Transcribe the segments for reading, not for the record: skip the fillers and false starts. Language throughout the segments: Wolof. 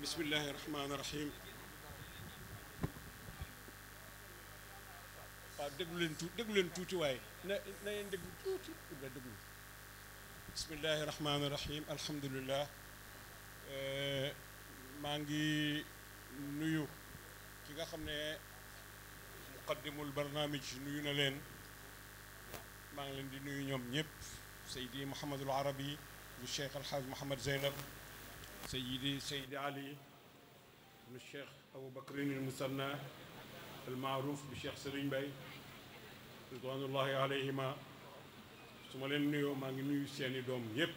bismillahi rahmaani rahim. waaw déglu leen tuuti waaye na ngeen déglu tuuti nga déglu. bismillahi rahmaani rahim alhamdulillah. maa ngi nuyu ki nga xam ne muqaddimul barnaamij nuyu na leen. maa ngi leen di nuyu ñoom ñëpp. Seydi Mouhamadul Arabi bu Cheikh Alhaaj Mouhamad Zeynab. Seydi Ali bu Cheikh Aboubacrin al Musanna al Maarouf bu Cheikh Serigne Mbaye ridwanullahi alayhima. su ma leen nuyoo maa ngi nuyu seeni doom yëpp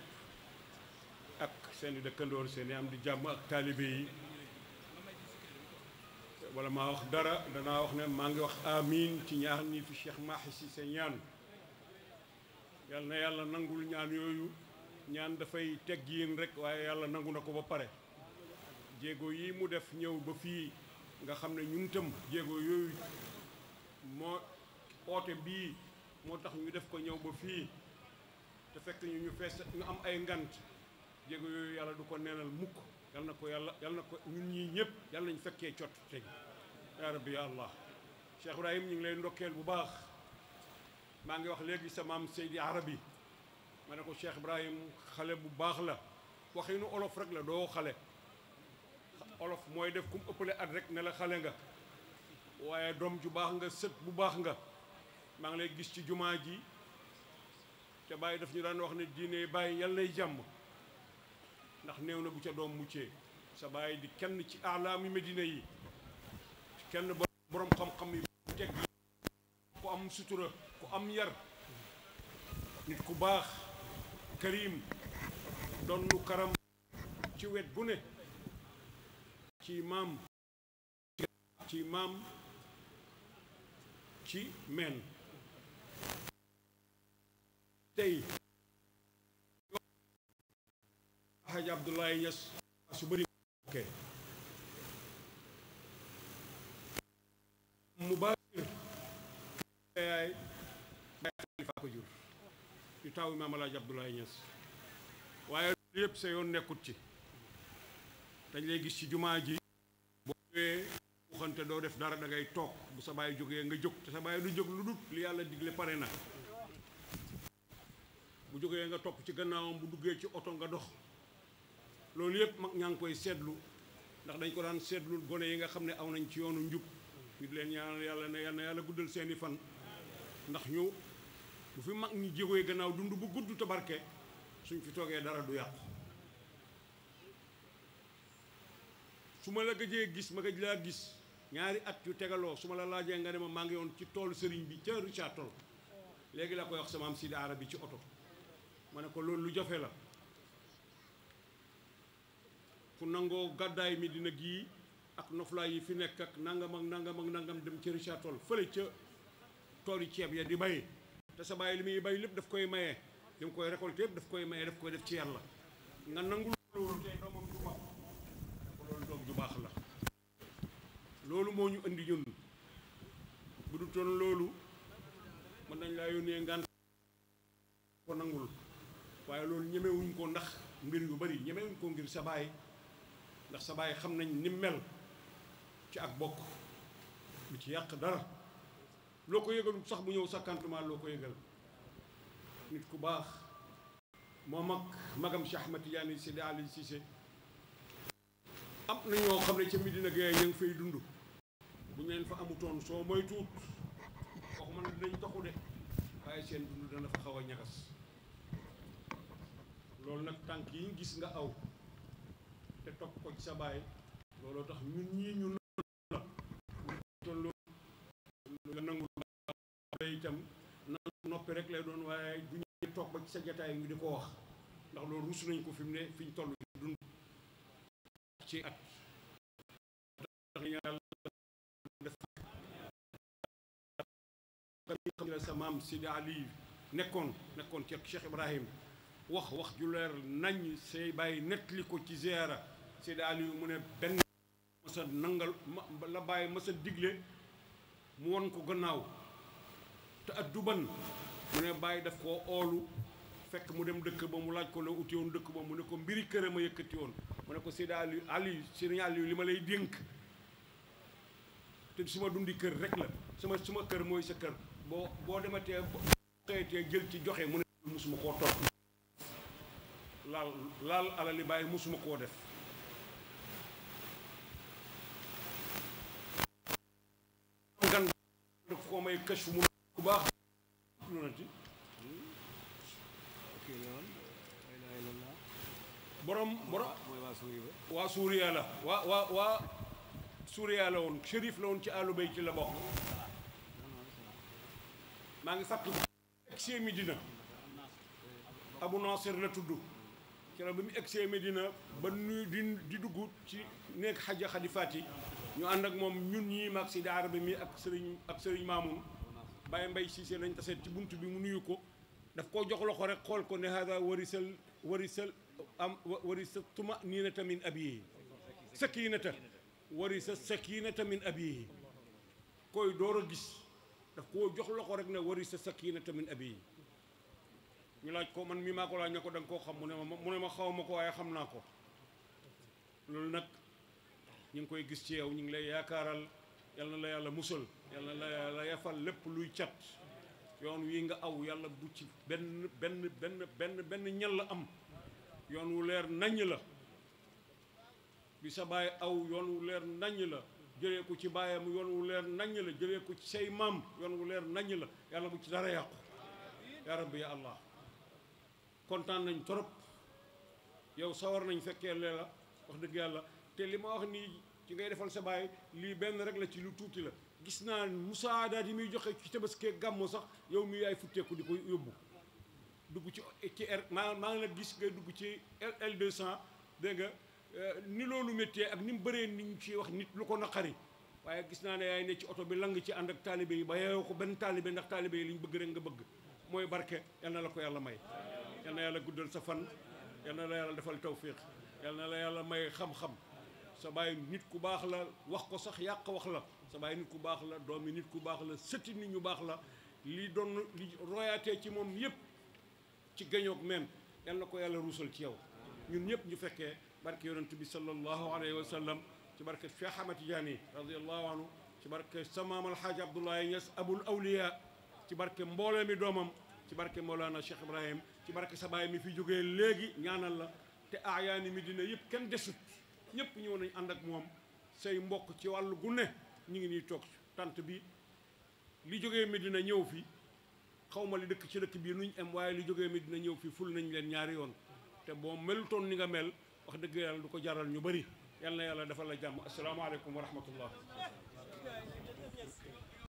ak seeni dëkkandoor seeni am di jàmm ak taalibe yi. wala maa wax dara danaa wax ne maa ngi wax amiin ci ñaar ñi fi Cheikh Mahi Cissé ñaan. yal na yàlla nangul ñaan yooyu. ñaan dafay teggiin rek waaye yàlla nangu na ko ba pare. jéego yi mu def ñëw ba fii nga xam ne ñun tam jéego yooyu moo oote bii moo tax ñu def ko ñëw ba fii te fekk ñu fees ñu am ay ngant. jéego yooyu yàlla du ko neenal mukk. yal na ko ñun ñii ñëpp yàlla nañu fekkee cot teg yaa rabbi ya allah. Cheikh Ibrahim ñu ngi lay ndokkeel bu baax. maa ngi wax léegi sa maam Seydi Arabi ma ne ko Cheikh Ibrahim xale bu baax la. waxinu olof rek la doo xale. olof mooy def kum ëppale at rek ne la xale nga. waaye doom ju baax nga sët bu baax nga. maa ngi lay gis ci jumaa ji te bàyyi daf ñu daan wax ne diine bàyyi yàlla lay jàmm ndax néew na bu ca doom muccee. sa bàyyi di kenn ci alaami Medina yi kenn borom xam-xam yi teg ku am sutura ku am yar nit ku baax karim doon nu karam ci wet gu ne ci maam ci meen tey Hadj Abdoulaye Niass su bëri mu baakir yaay xalifa ko jur yu taaw imaam Alaaji Abdoulaye Niass waaye loolu yëpp sa yoon nekkut ci. dañ lay gis ci jumaa ji boo ñëwee waxante doo def dara da ngay toog bu sa baay jógee nga jóg te sa baay du jóg lu dut li yàlla digle pare na. bu jógee nga topp ci gannaawam bu duggee ci oto nga dox. loolu yëpp mag ñaa ngi koy seetlu ndax dañ ko daan seetlu gone yi nga xam ne aw nañ ci yoonu njub ñu di leen ñaanal yàlla ne yal na yàlla guddal seeni fan ndax ñu bu fi mag ñi jógee gannaaw dund bu gudd tabarke suñ fi toogee dara du yàqu. su ma la gëjee gis ma gëj laa gis ñaari at yu tegaloo su ma la laajee nga ne ma maa ngi woon ci toolu sëriñ bi ca Richard Toll léegi la koy wax sama am Sidi Arabi ci oto ma ne ko loolu lu jafe la. fu nangoo gàddaay mi dina gii ak noflaay yi fi nekk ak nangam dem ci Richard Toll fële ca tooli ceeb ya di bay te sa bàyyi li muy bay lépp daf koy maye li mu koy récolté yëpp daf koy maye daf koy def ci yàlla nga nangul loolu tey doomam du baax loolu doom ju baax la. loolu moo ñu indi ñun bu du toon loolu mën nañ laa yónnee ngaan ko nangul waaye loolu ñemewuñ ko ndax mbir yu bari ñemewuñ ko ngir sa baay ndax sa baay xam nañ ni mel ci ak bokk lu ci yàq dara loo ko yëgalul sax bu ñëw sakkantumaa loo ko yëgal nit ku baax moom ak magam Cheikh Ahmed Tidiane Seydi Ali Cissé am na ñoo xam ne ca Medina Gueye ñu ngi fay dund bu ñu leen fa amutoon soo mooy tuut waxuma ne dinañ taxu de waaye seen dund dana fa xaw a ñagas. loolu nag tànk yi ñu gis nga aw te topp ko ci sa baay looloo tax ñun ñii ñu la toll nga nangul itam noppi rek lay doon waaye bu ñu toog ba ci sa jataay ngi di ko wax ndax loolu rus nañ ko fi mu ne fi ñu toll dund ci at tax yàlla def xam ne sa maam Sidi Ali nekkoon ci Cheikh Ibrahim wax ju leer nañ say bàyyi nettali ko ci ziyaara Seydi Aliou mu ne benn masa nangal la bàyyi masa digle mu won ko gannaaw te adduban mu ne bàyyi daf koo oolu fekk mu dem dëkk ba mu laaj ko la uti woon dëkk ba mu ne ko mbiri këram a yëkkati woon mu ne ko Seydi Aliou Serigne Aliou li ma lay dénk te suma dundi kër rek la suma kër mooy sa kër boo dematee xëyatee jël ci joxe mu ne musuma koo topp laal alali bàyyi musuma koo def gan daf koo may kës fu mu ku baax lu nati borom waa Suuriya la waa Suuriya la woon shérif la woon ci àllu bay ci la bokk maa ngi fàttu egsee Medina Abu Nasir la tudd keroog bi mu egsee Medina ba nuy di dugg ci nekk xaja Xadi Faati ñu ànd ak moom ñun ñii maag si daara bi mi ak sëriñ Maamun Baye Mbay Siise lañ taseet ci bunt bi mu nuyu ko daf koo jox loxo rek xool ko ne hada warisa tumaniinata min abiihi sakiinata warisa sakiinata min abiihi koy door a gis daf koo jox loxo rek ne warisa sakiinata min abiihi ñu laaj ko man mii maa ko laaj ne ko da nga koo xam mu ne ma xaw ma ko waaye xam naa ko loolu nag ñu ngi koy gis ci yow ñu ngi lay yaakaaral yal na la yàlla musal yal na la yàlla yafal lépp luy cat yoon wi nga aw yàlla bu ci benn ñal la am yoon wu leer naññ la bi sa baay aw yoon wu leer naññ la jëlee ko ci baayam yoon wu leer naññ la jëlee ko ci say maam yoon wu leer naññ la yàlla bu ci dara yàqu yaa rabbi ya allah kontaan nañ trop yow sawar nañ fekkee lee la wax dëgg yàlla te li ma wax nii ci ngay defal sa baay lii benn rek la ci lu tuuti la gis naa musaadaat yi muy joxe ci tabaskee gàmmu sax yow mi yaay futteeku di ko yóbbu dugg ci maa ngi la gis ngay dugg ci L200 dégg nga ni loolu métier ak ni mu bëree ni ñu ci wax nit lu ko naqari waaye gis naa ne yaay ne ci oto bi lang ci ànd ak taalibe yi ba yeewoo ko benn taalibe ndax taalibe yi li ñu bëgg rek nga bëgg mooy barke yal na la ko yàlla may yal na yàlla guddal sa fan yal na la yàlla defal tawfiq yal na la yàlla may xam-xam sa baay nit ku baax la wax ko sax yàq wax la sa baay nit ku baax la doomi nit ku baax la sëti nit ñu baax la li doon li royaatee ci moom yëpp ci gañoog même yal na ko yàlla ruusal ci yow ñun ñëpp ñu fekkee barke yonent bi sallallahu alayhi wa sallam ci barke Cheikh Ahmad Tidiane radiallahu anhu ci barke samaam alxaaji Abdoulaye Niass abul awliya ci barke mboolee mi doomam ci barke Mawlana Cheikh Ibrahim ci barke sa baay mi fi jógee léegi ñaanal la te aayaani mi dina yëpp kenn desut ñëpp ñëw nañ ànd ak moom say mbokk ci wàllu gu ne ñu ngi nii toog tant bi li jógee Medina ñëw fi xaw ma li dëkk ci dëkk bii nuñ am waaye li jógee Medina ñëw fi ful nañ leen ñaari yoon te boo melutoon ni nga mel wax dëgg yàlla du ko jaral ñu bëri yal na yàlla defal la jàmm asalaamaaleykum wa rahmatullah